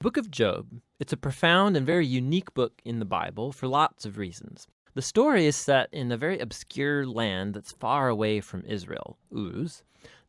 Book of Job. It's a profound and very unique book in the Bible for lots of reasons. The story is set in a very obscure land that's far away from Israel, Uz.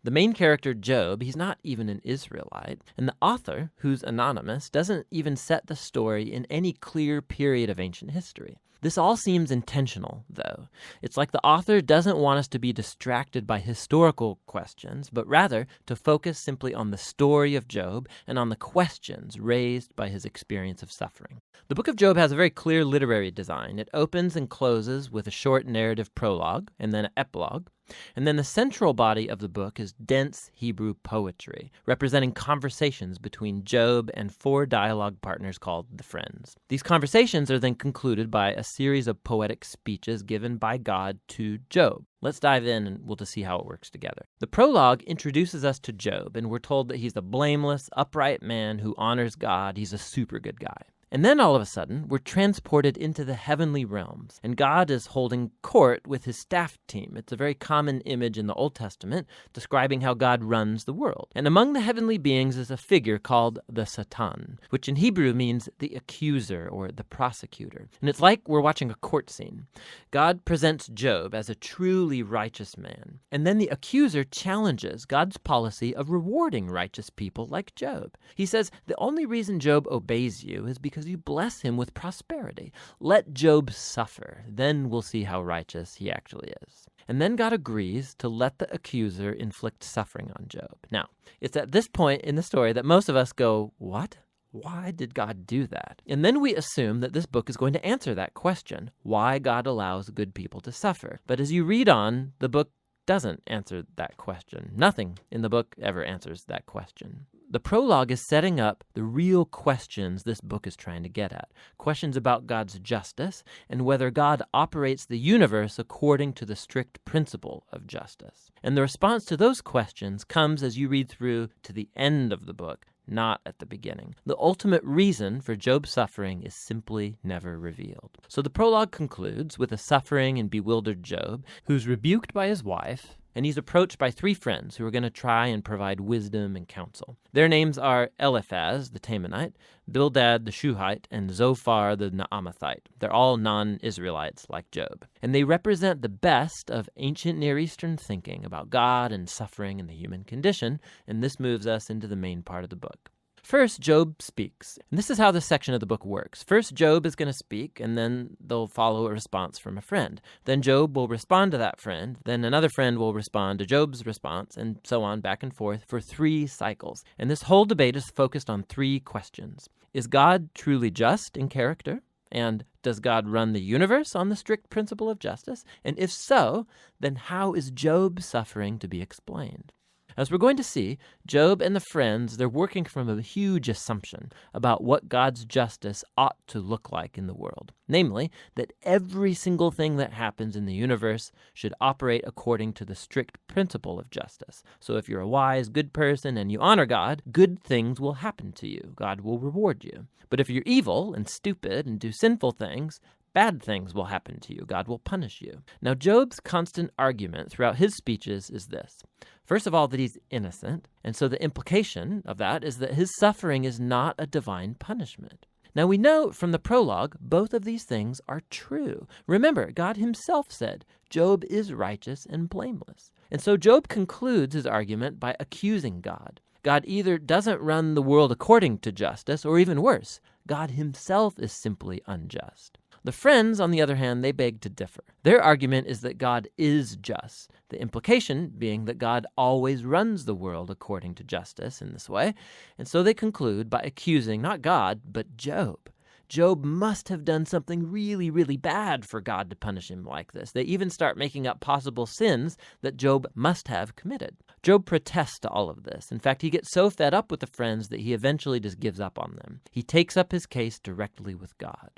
The main character, Job, he's not even an Israelite, and the author, who's anonymous, doesn't even set the story in any clear period of ancient history. This all seems intentional, though. It's like the author doesn't want us to be distracted by historical questions, but rather to focus simply on the story of Job and on the questions raised by his experience of suffering. The book of Job has a very clear literary design. It opens and closes with a short narrative prologue and then an epilogue. And then the central body of the book is dense Hebrew poetry, representing conversations between Job and four dialogue partners called the Friends. These conversations are then concluded by a series of poetic speeches given by God to Job. Let's dive in and we'll just see how it works together. The prologue introduces us to Job, and we're told that he's a blameless, upright man who honors God. He's a super good guy. And then all of a sudden, we're transported into the heavenly realms, and God is holding court with his staff team. It's a very common image in the Old Testament describing how God runs the world. And among the heavenly beings is a figure called the Satan, which in Hebrew means the accuser or the prosecutor. And it's like we're watching a court scene. God presents Job as a truly righteous man, and then the accuser challenges God's policy of rewarding righteous people like Job. He says, the only reason Job obeys you is because you bless him with prosperity. Let Job suffer, then we'll see how righteous he actually is. And then God agrees to let the accuser inflict suffering on Job. Now, it's at this point in the story that most of us go, what? Why did God do that? And then we assume that this book is going to answer that question, why God allows good people to suffer. But as you read on, the book doesn't answer that question. Nothing in the book ever answers that question. The prologue is setting up the real questions this book is trying to get at. Questions about God's justice and whether God operates the universe according to the strict principle of justice. And the response to those questions comes as you read through to the end of the book, not at the beginning. The ultimate reason for Job's suffering is simply never revealed. So the prologue concludes with a suffering and bewildered Job who's rebuked by his wife, and he's approached by three friends who are going to try and provide wisdom and counsel. Their names are Eliphaz, the Temanite, Bildad, the Shuhite, and Zophar, the Naamathite. They're all non-Israelites like Job. And they represent the best of ancient Near Eastern thinking about God and suffering and the human condition, and this moves us into the main part of the book. First, Job speaks. And this is how this section of the book works. First, Job is going to speak, and then they'll follow a response from a friend. Then Job will respond to that friend. Then another friend will respond to Job's response, and so on back and forth for 3 cycles. And this whole debate is focused on 3 questions. Is God truly just in character? And does God run the universe on the strict principle of justice? And if so, then how is Job's suffering to be explained? As we're going to see, Job and the friends, they're working from a huge assumption about what God's justice ought to look like in the world. Namely, that every single thing that happens in the universe should operate according to the strict principle of justice. So if you're a wise, good person and you honor God, good things will happen to you. God will reward you. But if you're evil and stupid and do sinful things, bad things will happen to you. God will punish you. Now, Job's constant argument throughout his speeches is this. First of all, that he's innocent, and so the implication of that is that his suffering is not a divine punishment. Now, we know from the prologue, both of these things are true. Remember, God himself said, Job is righteous and blameless. And so Job concludes his argument by accusing God. God either doesn't run the world according to justice, or even worse, God himself is simply unjust. The friends, on the other hand, they beg to differ. Their argument is that God is just, the implication being that God always runs the world according to justice in this way, and so they conclude by accusing not God, but Job. Job must have done something really, really bad for God to punish him like this. They even start making up possible sins that Job must have committed. Job protests to all of this. In fact, he gets so fed up with the friends that he eventually just gives up on them. He takes up his case directly with God.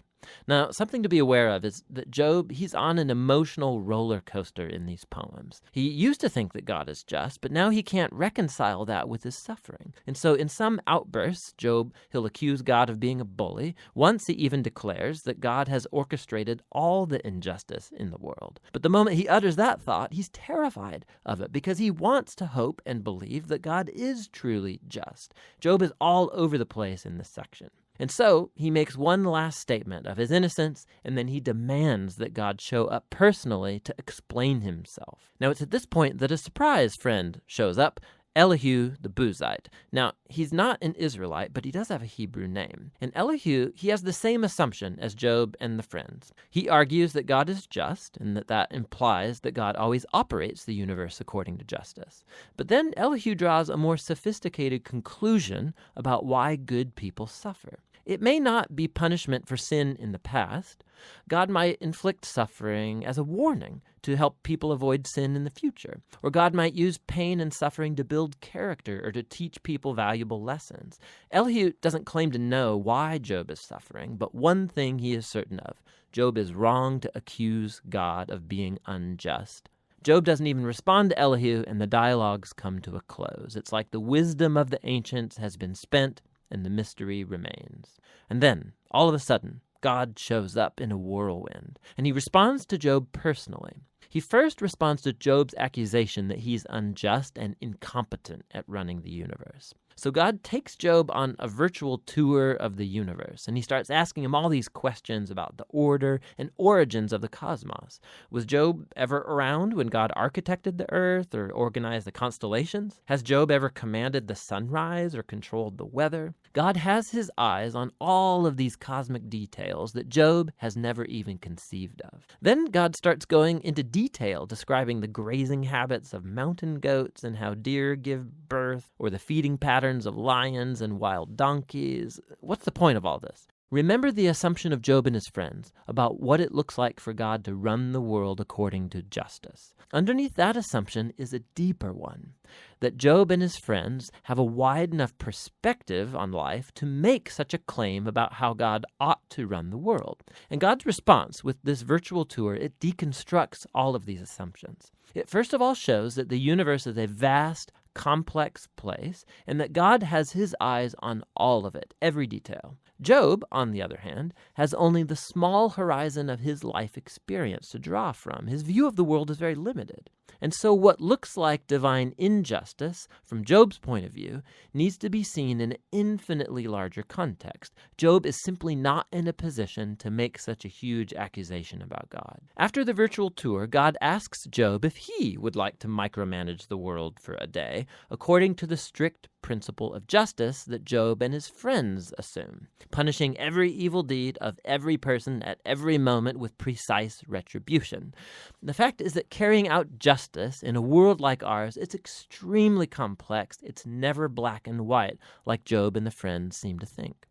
Now, something to be aware of is that Job, he's on an emotional roller coaster in these poems. He used to think that God is just, but now he can't reconcile that with his suffering. And so in some outbursts, he'll accuse God of being a bully. Once he even declares that God has orchestrated all the injustice in the world. But the moment he utters that thought, he's terrified of it because he wants to hope and believe that God is truly just. Job is all over the place in this section. And so he makes one last statement of his innocence, and then he demands that God show up personally to explain himself. Now, it's at this point that a surprise friend shows up, Elihu the Buzite. Now, he's not an Israelite, but he does have a Hebrew name. And Elihu, he has the same assumption as Job and the friends. He argues that God is just, and that implies that God always operates the universe according to justice. But then Elihu draws a more sophisticated conclusion about why good people suffer. It may not be punishment for sin in the past. God might inflict suffering as a warning to help people avoid sin in the future. Or God might use pain and suffering to build character or to teach people valuable lessons. Elihu doesn't claim to know why Job is suffering, but one thing he is certain of: Job is wrong to accuse God of being unjust. Job doesn't even respond to Elihu, and the dialogues come to a close. It's like the wisdom of the ancients has been spent, and the mystery remains. And then, all of a sudden, God shows up in a whirlwind, and he responds to Job personally. He first responds to Job's accusation that he's unjust and incompetent at running the universe. So God takes Job on a virtual tour of the universe, and he starts asking him all these questions about the order and origins of the cosmos. Was Job ever around when God architected the earth or organized the constellations? Has Job ever commanded the sunrise or controlled the weather? God has his eyes on all of these cosmic details that Job has never even conceived of. Then God starts going into detail describing the grazing habits of mountain goats and how deer give birth, or the feeding patterns of lions and wild donkeys. What's the point of all this? Remember the assumption of Job and his friends about what it looks like for God to run the world according to justice. Underneath that assumption is a deeper one, that Job and his friends have a wide enough perspective on life to make such a claim about how God ought to run the world. And God's response with this virtual tour, it deconstructs all of these assumptions. It first of all shows that the universe is a vast, complex place, and that God has his eyes on all of it, every detail. Job, on the other hand, has only the small horizon of his life experience to draw from. His view of the world is very limited. And so what looks like divine injustice, from Job's point of view, needs to be seen in an infinitely larger context. Job is simply not in a position to make such a huge accusation about God. After the virtual tour, God asks Job if he would like to micromanage the world for a day, according to the strict principle of justice that Job and his friends assume, punishing every evil deed of every person at every moment with precise retribution. The fact is that carrying out justice in a world like ours, it's extremely complex. It's never black and white like Job and the friends seem to think.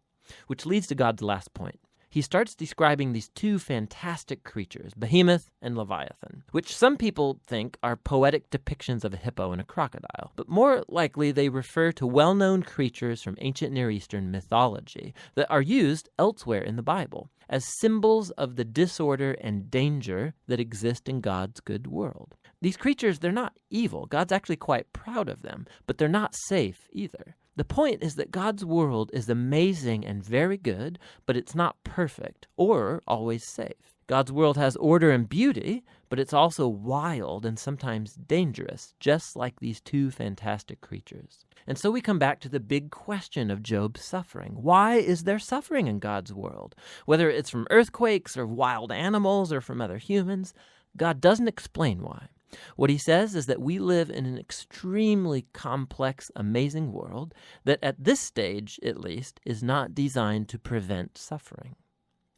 Which leads to God's last point. He starts describing these two fantastic creatures, Behemoth and Leviathan, which some people think are poetic depictions of a hippo and a crocodile. But more likely, they refer to well-known creatures from ancient Near Eastern mythology that are used elsewhere in the Bible as symbols of the disorder and danger that exist in God's good world. These creatures, they're not evil. God's actually quite proud of them, but they're not safe either. The point is that God's world is amazing and very good, but it's not perfect or always safe. God's world has order and beauty, but it's also wild and sometimes dangerous, just like these two fantastic creatures. And so we come back to the big question of Job's suffering. Why is there suffering in God's world? Whether it's from earthquakes or wild animals or from other humans, God doesn't explain why. What he says is that we live in an extremely complex, amazing world that at this stage, at least, is not designed to prevent suffering.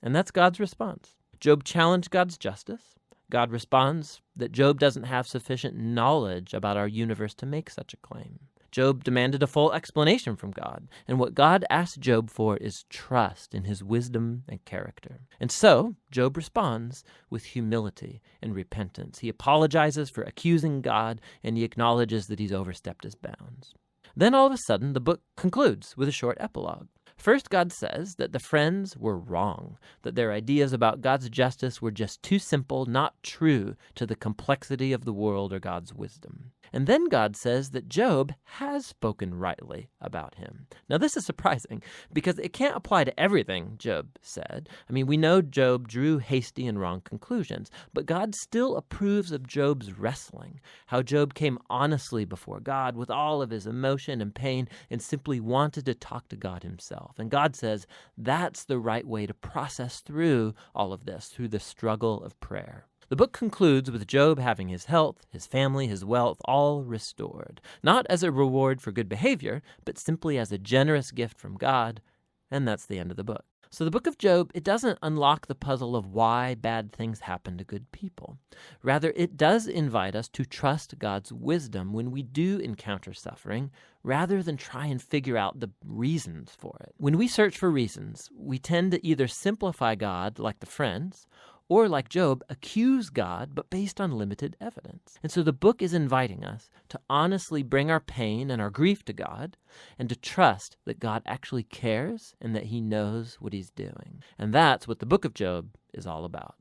And that's God's response. Job challenged God's justice. God responds that Job doesn't have sufficient knowledge about our universe to make such a claim. Job demanded a full explanation from God, and what God asked Job for is trust in his wisdom and character. And so, Job responds with humility and repentance. He apologizes for accusing God, and he acknowledges that he's overstepped his bounds. Then all of a sudden, the book concludes with a short epilogue. First, God says that the friends were wrong, that their ideas about God's justice were just too simple, not true to the complexity of the world or God's wisdom. And then God says that Job has spoken rightly about him. Now, this is surprising because it can't apply to everything Job said. I mean, we know Job drew hasty and wrong conclusions, but God still approves of Job's wrestling, how Job came honestly before God with all of his emotion and pain and simply wanted to talk to God himself. And God says that's the right way to process through all of this, through the struggle of prayer. The book concludes with Job having his health, his family, his wealth all restored, not as a reward for good behavior, but simply as a generous gift from God, and that's the end of the book. So the book of Job, it doesn't unlock the puzzle of why bad things happen to good people. Rather, it does invite us to trust God's wisdom when we do encounter suffering, rather than try and figure out the reasons for it. When we search for reasons, we tend to either simplify God like the friends, or like Job, accuse God, but based on limited evidence. And so the book is inviting us to honestly bring our pain and our grief to God and to trust that God actually cares and that he knows what he's doing. And that's what the book of Job is all about.